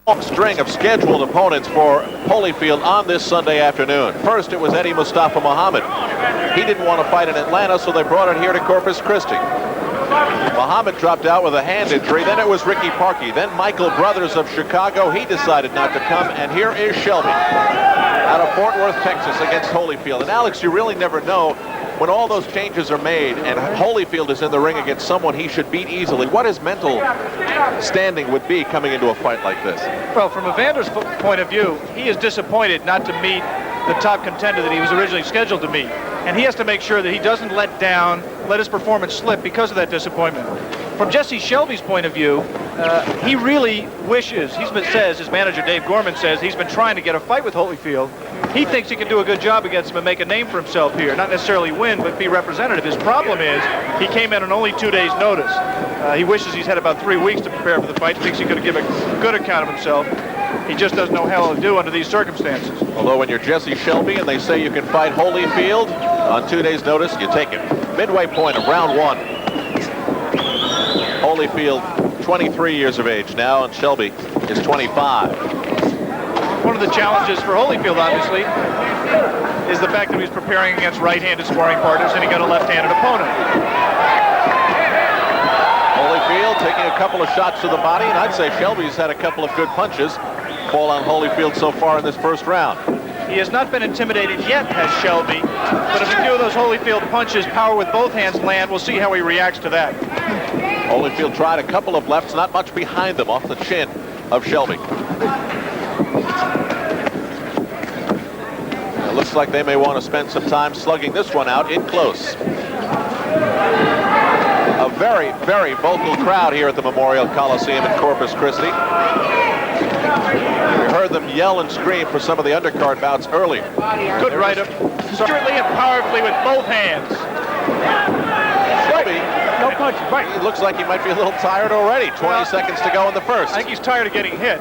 long string of scheduled opponents for Holyfield on this Sunday afternoon. First, it was Eddie Mustafa Muhammad. He didn't want to fight in Atlanta, so they brought it here to Corpus Christi. Muhammad dropped out with a hand injury. Then it was Ricky Parkey. Then Michael Brothers of Chicago. He decided not to come. And here is Shelby out of Fort Worth, Texas, against Holyfield. And Alex, you really never know when all those changes are made and Holyfield is in the ring against someone he should beat easily, what his mental standing would be coming into a fight like this. Well, from Evander's point of view, he is disappointed not to meet the top contender that he was originally scheduled to meet. And he has to make sure that he doesn't let his performance slip because of that disappointment. From Jesse Shelby's point of view, he really wishes, his manager Dave Gorman says, he's been trying to get a fight with Holyfield. He thinks he can do a good job against him and make a name for himself here. Not necessarily win, but be representative. His problem is he came in on only 2 days' notice. He wishes he's had about 3 weeks to prepare for the fight. Thinks he could give a good account of himself. He just doesn't know how to do under these circumstances. Although when you're Jesse Shelby and they say you can fight Holyfield on 2 days' notice, you take it. Midway point of round one. Holyfield, 23 years of age now, and Shelby is 25. One of the challenges for Holyfield, obviously, is the fact that he's preparing against right-handed sparring partners and he got a left-handed opponent. Holyfield taking a couple of shots to the body, and I'd say Shelby's had a couple of good punches fall on Holyfield so far in this first round. He has not been intimidated yet, has Shelby, but if a few of those Holyfield punches, power with both hands, land, we'll see how he reacts to that. Holyfield tried a couple of lefts, not much behind them, off the chin of Shelby. It looks like they may want to spend some time slugging this one out in close. A very, very vocal crowd here at the Memorial Coliseum in Corpus Christi. We heard them yell and scream for some of the undercard bouts earlier. Good right up, secretly and powerfully with both hands. Shelby, no punch. He looks like he might be a little tired already. 20 seconds to go in the first. I think he's tired of getting hit.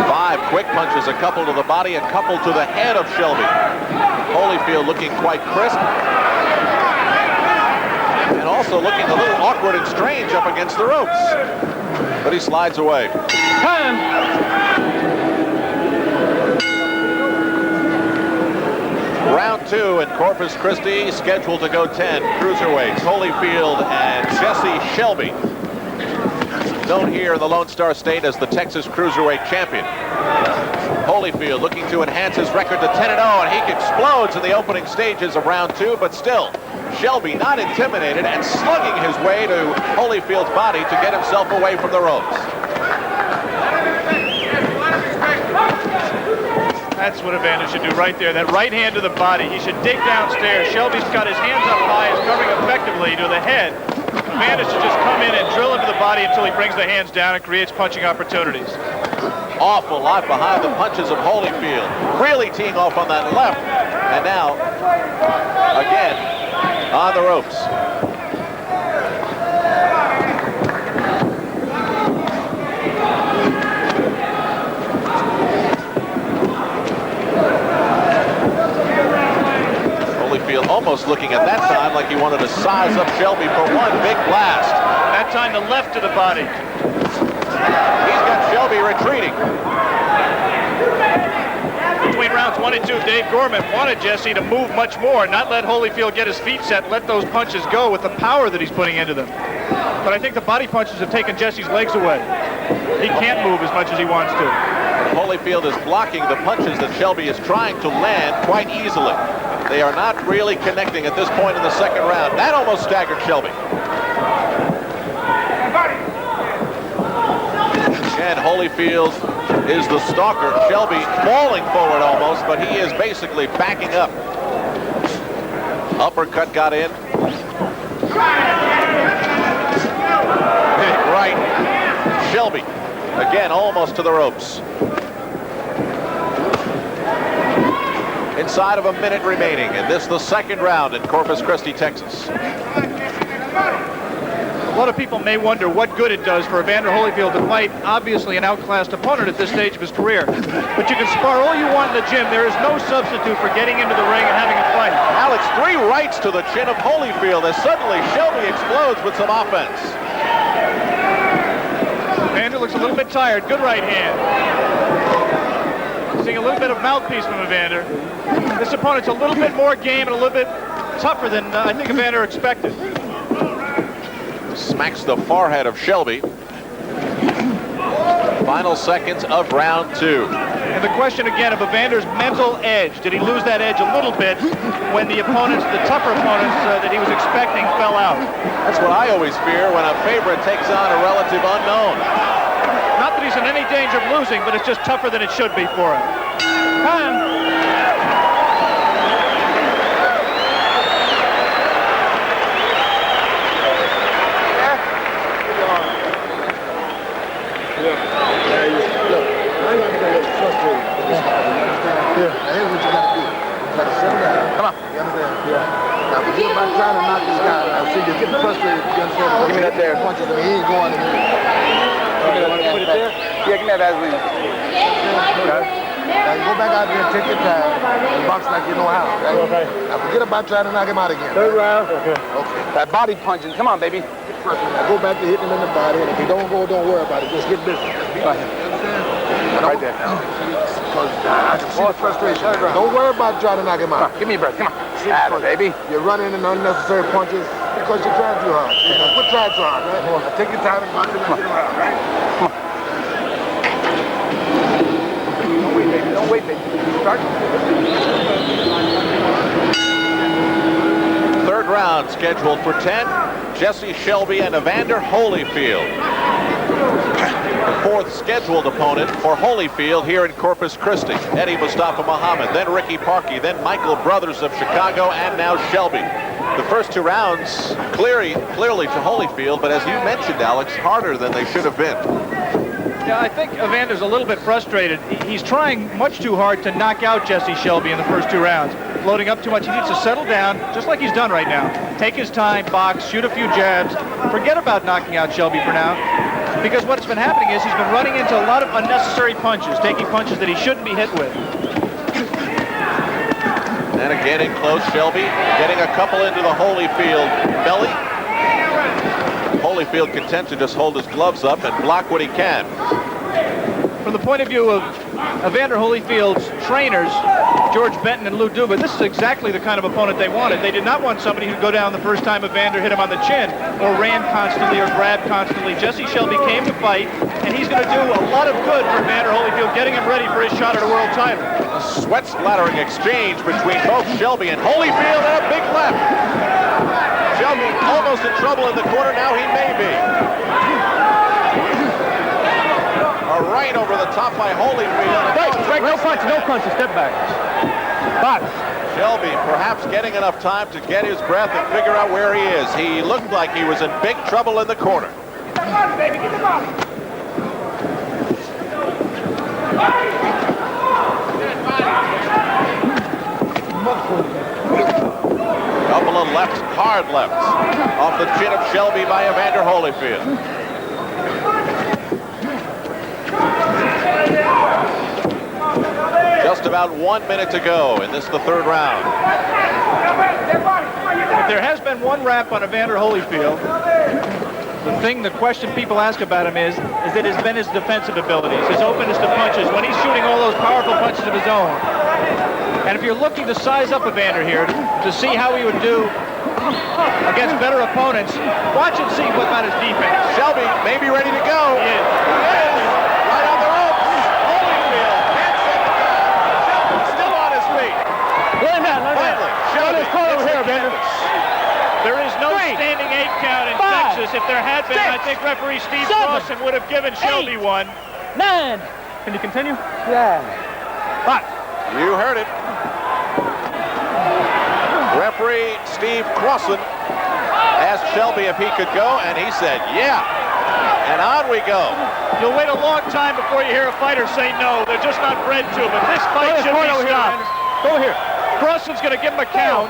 5 quick punches, a couple to the body, a couple to the head of Shelby. Holyfield looking quite crisp. And also looking a little awkward and strange up against the ropes. But he slides away. Time. Round 2 in Corpus Christi, scheduled to go 10. Cruiserweights, Holyfield and Jesse Shelby. Known here in the Lone Star State as the Texas Cruiserweight Champion. Holyfield looking to enhance his record to 10-0, and he explodes in the opening stages of round 2, but still, Shelby not intimidated and slugging his way to Holyfield's body to get himself away from the ropes. That's what Evander should do right there. That right hand to the body. He should dig downstairs. Shelby's got his hands up high, is covering effectively to the head. Evander should just come in and drill into the body until he brings the hands down and creates punching opportunities. Awful lot behind the punches of Holyfield. Really teeing off on that left. And now, again, on the ropes. Holyfield almost looking at that time like he wanted to size up Shelby for one big blast. That time the left to the body. He's got Shelby retreating. Between rounds 1 and 2, Dave Gorman wanted Jesse to move much more, not let Holyfield get his feet set, let those punches go with the power that he's putting into them. But I think the body punches have taken Jesse's legs away. He can't move as much as he wants to. Holyfield is blocking the punches that Shelby is trying to land quite easily. They are not really connecting at this point in the second round. That almost staggered Shelby. Again, Holyfield is the stalker. Shelby falling forward almost, but he is basically backing up. Uppercut got in. Big right. Shelby, again, almost to the ropes. Inside of a minute remaining, and this is the second round in Corpus Christi, Texas. A lot of people may wonder what good it does for Evander Holyfield to fight, obviously, an outclassed opponent at this stage of his career. But you can spar all you want in the gym. There is no substitute for getting into the ring and having a fight. Alex, 3 rights to the chin of Holyfield as suddenly Shelby explodes with some offense. a little bit tired. Good right hand. Seeing a little bit of mouthpiece from Evander. This opponent's a little bit more game and a little bit tougher than I think Evander expected. Smacks the forehead of Shelby. Final seconds of round 2. And the question again of Evander's mental edge. Did he lose that edge a little bit when the opponents, the tougher opponents that he was expecting, fell out? That's what I always fear when a favorite takes on a relative unknown. Not that he's in any danger of losing, but it's just tougher than it should be for him. Time. Now, forget about trying to knock this guy out. See, you're getting frustrated. You understand? Give me that there. Punches him. He ain't going in. Put it there? Yeah, give me that Vaseline. Okay. Now, you go back out there and take your time and box like you know how. Right? Okay. Now, forget about trying to knock him out again. Third round. Okay. Okay. That body punching. Come on, baby. Now, go back to hitting him in the body. And if he don't go, don't worry about it. Just get busy. You understand? Right there. Because I can see the frustration. Don't worry about trying to knock him out. Give me a breath. Come on. Baby. You're running in unnecessary punches because you're trying too hard. Quit trying too hard, right? Now take your time and box him like you know how, right? Come on. Don't wait, baby. Don't wait, baby. Start. Third round scheduled for 10. Jesse Shelby and Evander Holyfield. The fourth scheduled opponent for Holyfield here in Corpus Christi. Eddie Mustafa Muhammad, then Ricky Parkey, then Michael Brothers of Chicago, and now Shelby. The first 2 rounds clearly to Holyfield, but as you mentioned, Alex, harder than they should have been. Yeah, I think Evander's a little bit frustrated. He's trying much too hard to knock out Jesse Shelby in the first 2 rounds. Loading up too much. He needs to settle down, just like he's done right now. Take his time, box, shoot a few jabs. Forget about knocking out Shelby for now. Because what's been happening is he's been running into a lot of unnecessary punches, taking punches that he shouldn't be hit with. And again in close, Shelby getting a couple into the Holyfield belly. Holyfield content to just hold his gloves up and block what he can. From the point of view of Evander Holyfield's trainers, George Benton and Lou Duba, this is exactly the kind of opponent they wanted. They did not want somebody who'd go down the first time Evander hit him on the chin or ran constantly or grabbed constantly. Jesse Shelby came to fight, and he's going to do a lot of good for Evander Holyfield, getting him ready for his shot at a world title. A sweat-splattering exchange between both Shelby and Holyfield, and a big left. Shelby almost in trouble in the corner. Now he may be. A right over the top by Holyfield. No punch, no punch, step back. Box. Shelby perhaps getting enough time to get his breath and figure out where he is. He looked like he was in big trouble in the corner. Come on, baby, get the ball. Couple of lefts, hard lefts, off the chin of Shelby by Evander Holyfield. Just about 1 minute to go in this, the third round. If there has been one rap on Evander Holyfield, the question people ask about him is it has been his defensive abilities, his openness to punches, when he's shooting all those powerful punches of his own. And if you're looking to size up Evander here, to see how he would do against better opponents, watch and see what about his defense. Shelby may be ready to go. He is. Right on the ropes. Holyfield can't set the guy. Shelby still on his feet. Finally, Shelby over here, Evander. There is no standing 8 count in Texas. If there had been, I think referee Steve Crossan would have given Shelby 1. 9. Can you continue? Yeah. 5. You heard it. Referee Steve Crossan asked Shelby if he could go, and he said, yeah. And on we go. You'll wait a long time before you hear a fighter say no. They're just not bred to it. But this fight should be stopped. Go here. Crossan's going to give him a count.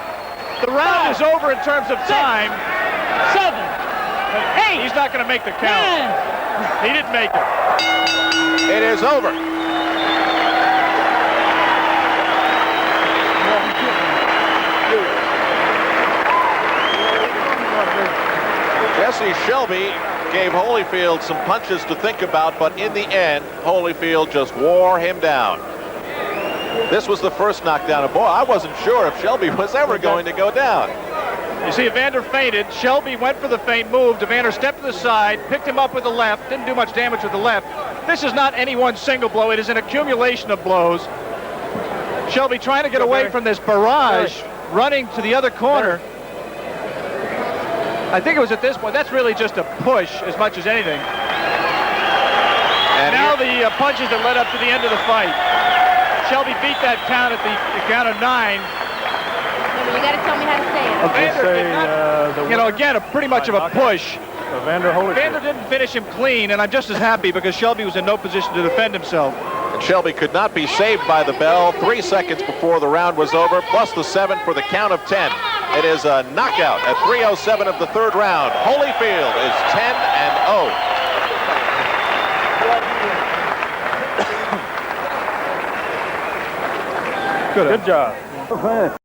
The round is over in terms of time. 7. 8. He's not going to make the count. 9. He didn't make it. It is over. Jesse Shelby gave Holyfield some punches to think about, but in the end, Holyfield just wore him down. This was the first knockdown. And boy, I wasn't sure if Shelby was ever going to go down. You see, Evander feinted. Shelby went for the feint, moved. Evander stepped to the side, picked him up with the left, didn't do much damage with the left. This is not any one single blow. It is an accumulation of blows. Shelby trying to get away from this barrage, running to the other corner. I think it was at this point. That's really just a push as much as anything. And now the punches that led up to the end of the fight. Shelby beat that count at the count of 9. You got to tell me how to say it. Evander did not, again, pretty much of a push. Evander Holyfield. Evander didn't finish him clean, and I'm just as happy because Shelby was in no position to defend himself. And Shelby could not be saved by the bell 3 seconds before the round was over, plus the 7 for the count of 10. It is a knockout at 3:07 of the third round. Holyfield is 10-0. Good job.